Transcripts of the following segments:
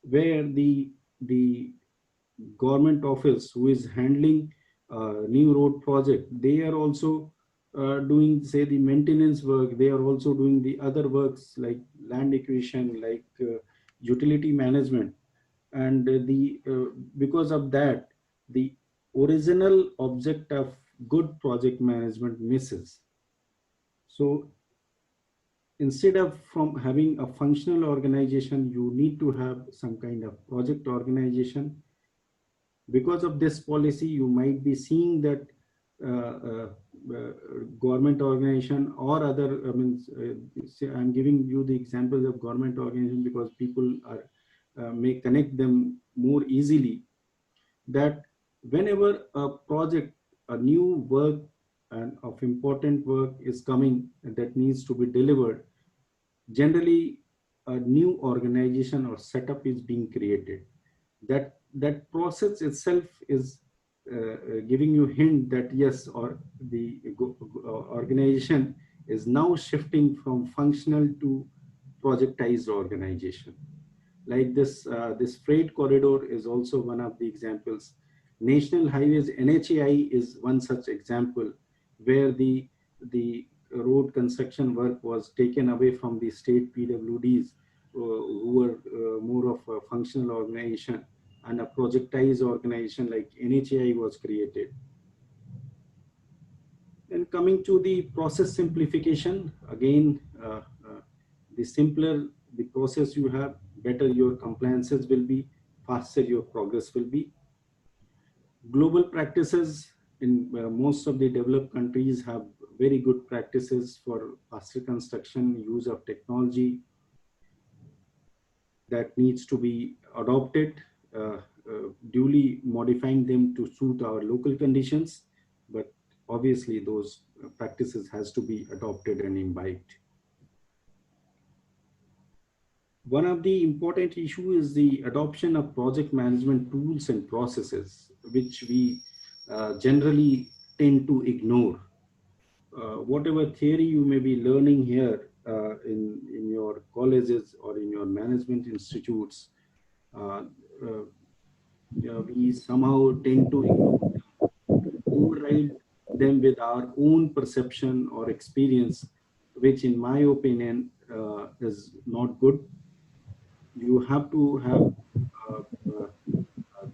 where the government office who is handling new road project, they are also doing, say, the maintenance work. They are also doing the other works like land acquisition, like utility management. And the because of that, the original object of good project management misses. So instead of from having a functional organization, you need to have some kind of project organization. Because of this policy, you might be seeing that uh, uh, uh, government organization or other, I mean, I'm giving you the examples of government organization because people are may connect them more easily, that whenever a project, a new work and of important work is coming that needs to be delivered, generally a new organization or setup is being created. That process itself is giving you hint that yes, or the organization is now shifting from functional to projectized organization. Like this freight corridor is also one of the examples. National highways, NHAI is one such example, where the road construction work was taken away from the state PWDs, who were more of a functional organization, and a projectized organization like NHAI was created. Then coming to the process simplification, again, the simpler the process you have, better your compliances will be, faster your progress will be. Global practices in most of the developed countries have very good practices for faster construction, use of technology that needs to be adopted, duly modifying them to suit our local conditions. But obviously, those practices has to be adopted and imbibed. One of the important issue is the adoption of project management tools and processes, which we generally tend to ignore. Whatever theory you may be learning here in your colleges or in your management institutes, uh, uh, we somehow tend to ignore them, override them with our own perception or experience, which, in my opinion, is not good. You have to have uh, uh,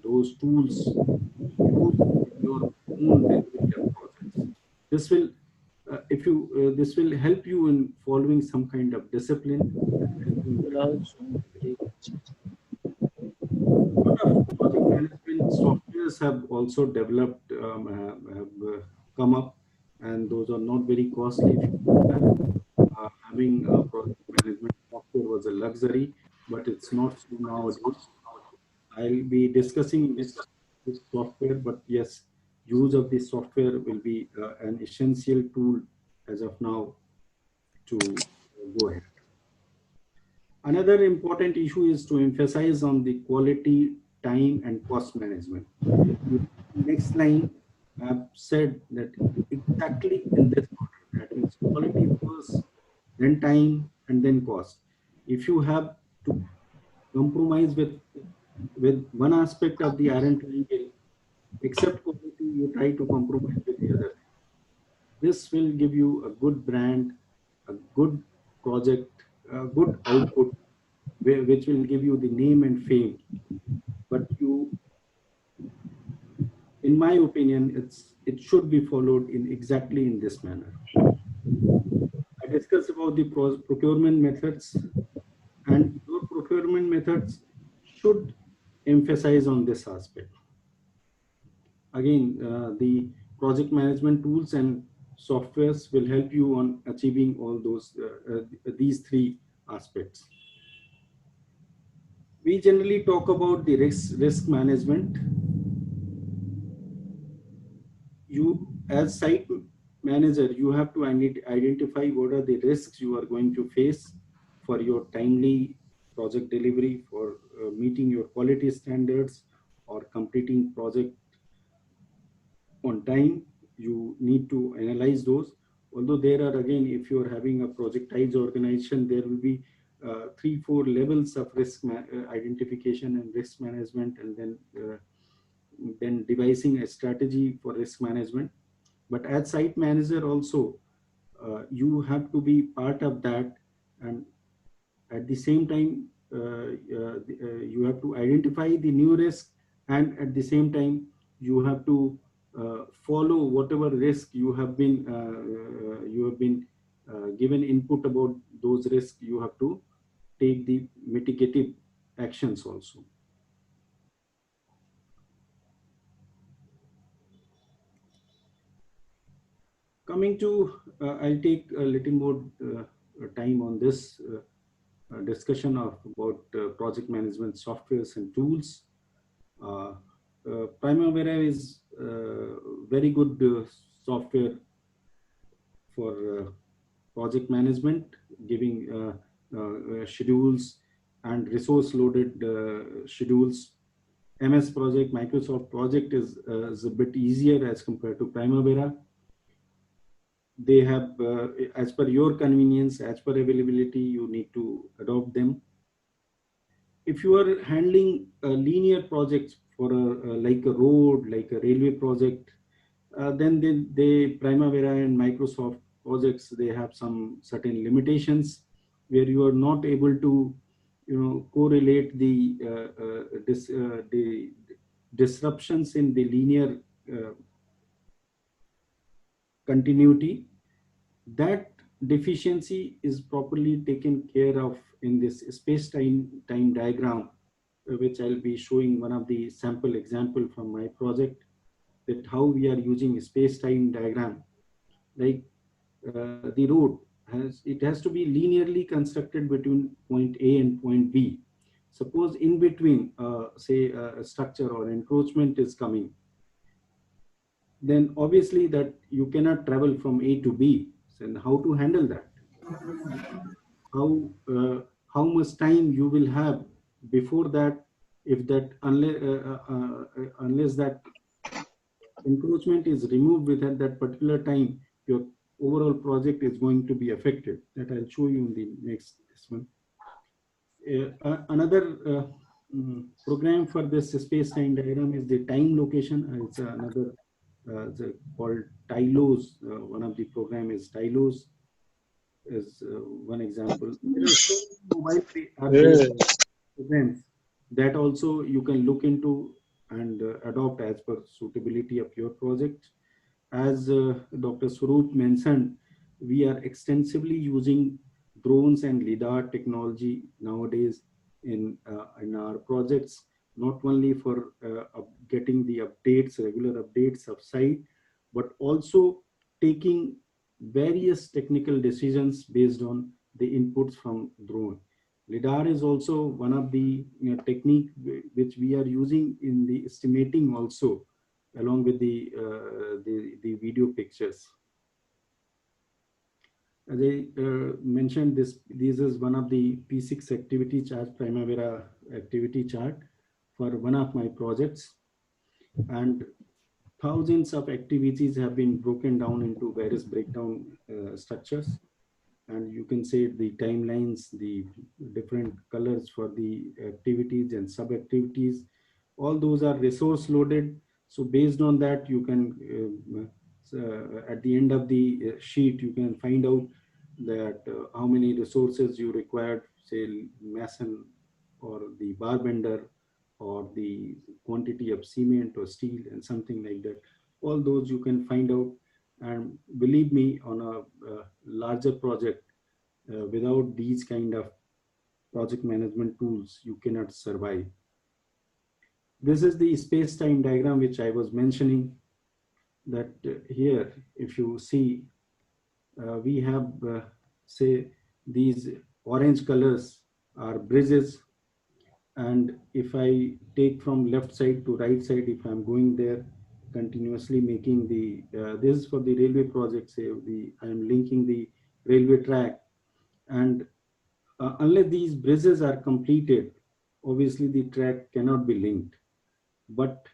those tools used in your own delivery of projects. This will, if you, this will help you in following some kind of discipline and helping you in delivery. A lot of project management softwares have also developed, have come up, and those are not very costly. If you compare, having a project management software was a luxury, but it's not so nowadays. I'll be discussing this software, but yes, use of this software will be an essential tool as of now to go ahead. Another important issue is to emphasize on the quality, time, and cost management. You, next line, I've said that exactly in this order. That means quality first, then time, and then cost. If you have to compromise with one aspect of the iron triangle, except quality, you try to compromise with the other. This will give you a good brand, a good project, a good output, which will give you the name and fame. But you, in my opinion, it should be followed in exactly in this manner. I discussed about the procurement methods, and your procurement methods should emphasize on this aspect. Again, the project management tools and softwares will help you on achieving all those these three aspects. We generally talk about the risk management. You, as site manager, you have to identify what are the risks you are going to face for your timely project delivery, for meeting your quality standards or completing project on time. You need to analyze those. Although there are, again, if you are having a projectized organization, there will be three, four levels of identification and risk management, and then devising a strategy for risk management. But as site manager also, you have to be part of that, and at the same time, you have to identify the new risk, and at the same time, you have to follow whatever risk you have been given input about those risks. You have to take the mitigative actions also. Coming to, I'll take a little more time on this discussion of about project management softwares and tools. Uh, Primavera is very good software for project management, giving schedules and resource loaded schedules. MS Project, Microsoft Project is a bit easier as compared to Primavera. They have, as per your convenience, as per availability, you need to adopt them. If you are handling linear projects for like a road, like a railway project, then they Primavera and Microsoft projects, they have some certain limitations where you are not able to, correlate the disruptions in the linear uh, continuity. That deficiency is properly taken care of in this space-time diagram, which I'll be showing one of the sample example from my project, that how we are using space-time diagram. Like the road has to be linearly constructed between point A and point B. Suppose in between, say a structure or encroachment is coming, then obviously that you cannot travel from A to B. And how to handle that? How much time you will have before that, if that unless that encroachment is removed within that particular time, your overall project is going to be affected. That I'll show you in the next this one. Another program for this space-time diagram is the time location. It's another called Tilos. One of the program is Tilos, is one example. There are so many mobile app-based Yeah. programs that also you can look into and adopt as per suitability of your project. As Dr. Swaroop mentioned, we are extensively using drones and lidar technology nowadays in our projects, not only for getting the updates, regular updates of site, but also taking various technical decisions based on the inputs from drone. Lidar is also one of the technique which we are using in the estimating also, along with the video pictures. As I mentioned, this is one of the P6 activity chart, Primavera activity chart for one of my projects, and thousands of activities have been broken down into various breakdown structures, and you can say the timelines, the different colors for the activities and sub activities, all those are resource loaded. So based on that, you can at the end of the sheet, you can find out that how many resources you required, say mason or the bar bender, or the quantity of cement or steel and something like that. All those you can find out. And believe me, on a larger project, without these kind of project management tools, you cannot survive. This is the space-time diagram which I was mentioning, that here, if you see, we have, say, these orange colors are bridges. And if I take from left side to right side, if I'm going there, continuously making the, this is for the railway project, say I'm linking the railway track. And unless these bridges are completed, obviously the track cannot be linked. But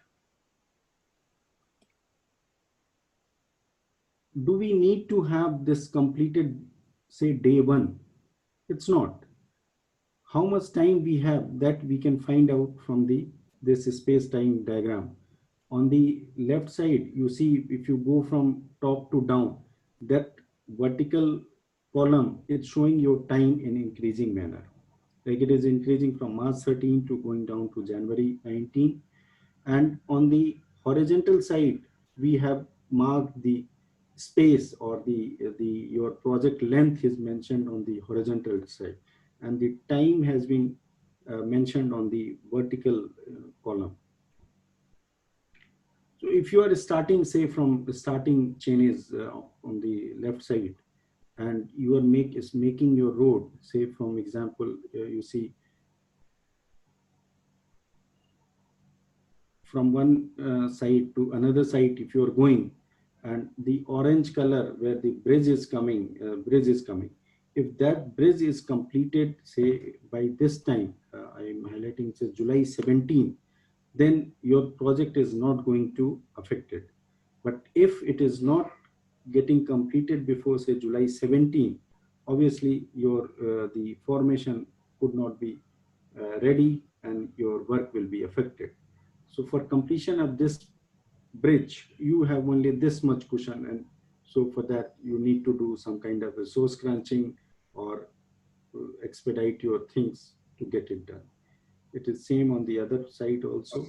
do we need to have this completed, say day one? It's not. how much time we have, that we can find out from the this space time diagram. On the left side, you see, if you go from top to down, that vertical column is showing your time in increasing manner, like it is increasing from March 13 to going down to January 19. And on the horizontal side, we have marked the space, or the your project length is mentioned on the horizontal side, and the time has been mentioned on the vertical column. So if you are starting, say, from the starting chain is on the left side, and you are making your road, say, from example, you see, from one side to another side, if you are going, and the orange color where the bridge is coming, if that bridge is completed, say, by this time, I am highlighting, say, July 17, then your project is not going to affect it. But if it is not getting completed before, say, July 17, obviously your the formation could not be ready, and your work will be affected. So for completion of this bridge, you have only this much cushion, and so for that you need to do some kind of resource crunching, or expedite your things to get it done. It is same on the other side also.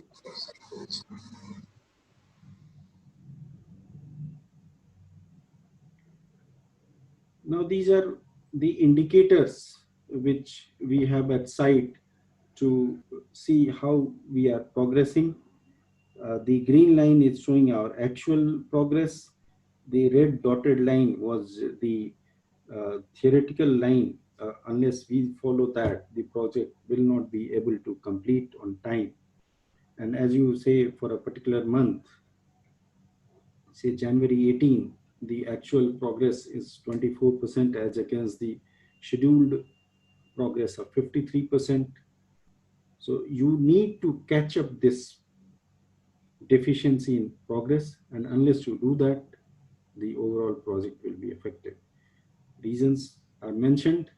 Now these are the indicators which we have at site to see how we are progressing. The green line is showing our actual progress. The red dotted line was the theoretical line. Unless we follow that, the project will not be able to complete on time. And as you say, for a particular month, say January 18, the actual progress is 24% as against the scheduled progress of 53%. So you need to catch up this deficiency in progress, and unless you do that, the overall project will be affected. Reasons are mentioned.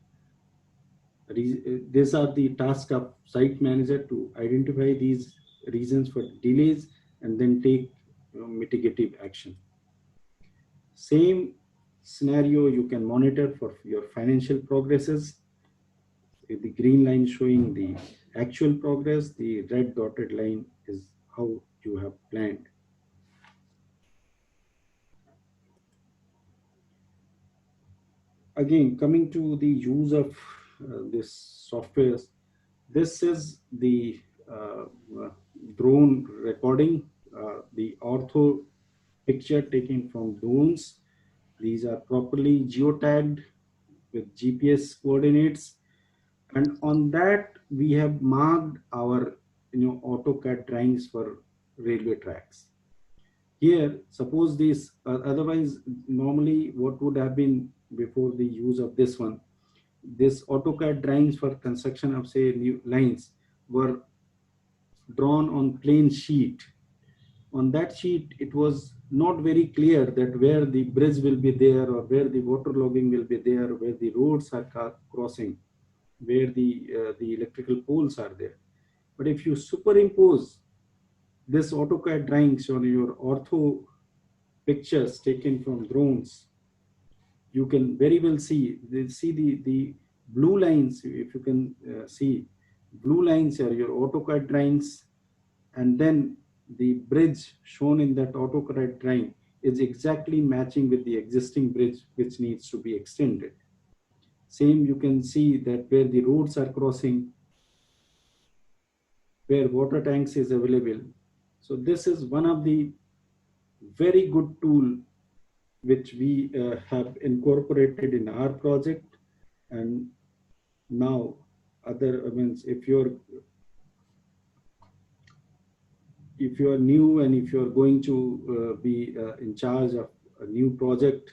These are the task of site manager to identify these reasons for delays and then take mitigative action. Same scenario you can monitor for your financial progresses. The green line showing the actual progress, the red dotted line is how you have planned. Again, coming to the use of this software, this is the uh, uh, drone recording, the ortho picture taken from drones. These are properly geotagged with GPS coordinates, and on that we have marked our AutoCAD drawings for railway tracks. Here, suppose this, otherwise, normally what would have been before the use of this one, this AutoCAD drawings for construction of, say, new lines were drawn on plain sheet. On that sheet, it was not very clear that where the bridge will be there, or where the water logging will be there, where the roads are crossing, where the electrical poles are there. But if you superimpose this AutoCAD drawings on your ortho pictures taken from drones, you can very well see the blue lines. If you can see, blue lines are your AutoCAD drawings, and then the bridge shown in that AutoCAD drawing is exactly matching with the existing bridge which needs to be extended. Same, you can see that where the roads are crossing, where water tanks is available. So this is one of the very good tool which we have incorporated in our project. And now, other events, if you are new, and if you are going to be in charge of a new project,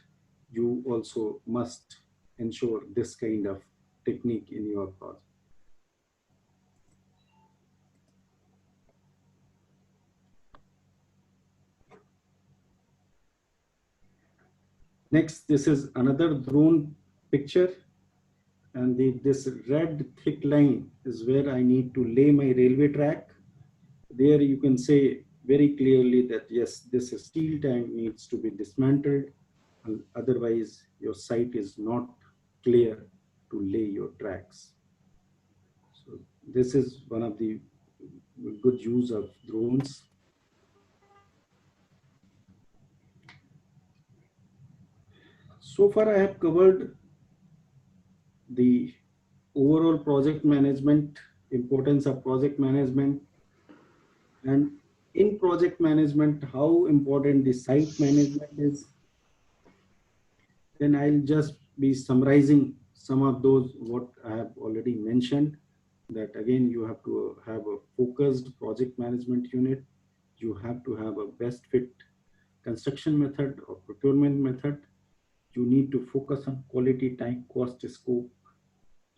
you also must ensure this kind of technique in your project. Next, this is another drone picture. and this red thick line is where I need to lay my railway track. There you can say very clearly that yes, this steel tank needs to be dismantled, and otherwise your site is not clear to lay your tracks. So this is one of the good use of drones. So far I have covered the overall project management, importance of project management, and in project management, how important the site management is. Then I'll just be summarizing some of those what I have already mentioned. That again, you have to have a focused project management unit. You have to have a best fit construction method or procurement method. You need to focus on quality, time, cost, scope,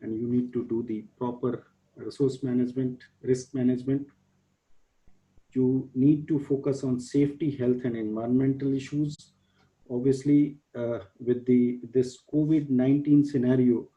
and you need to do the proper resource management, risk management. You need to focus on safety, health, and environmental issues. Obviously, with the this COVID-19 scenario,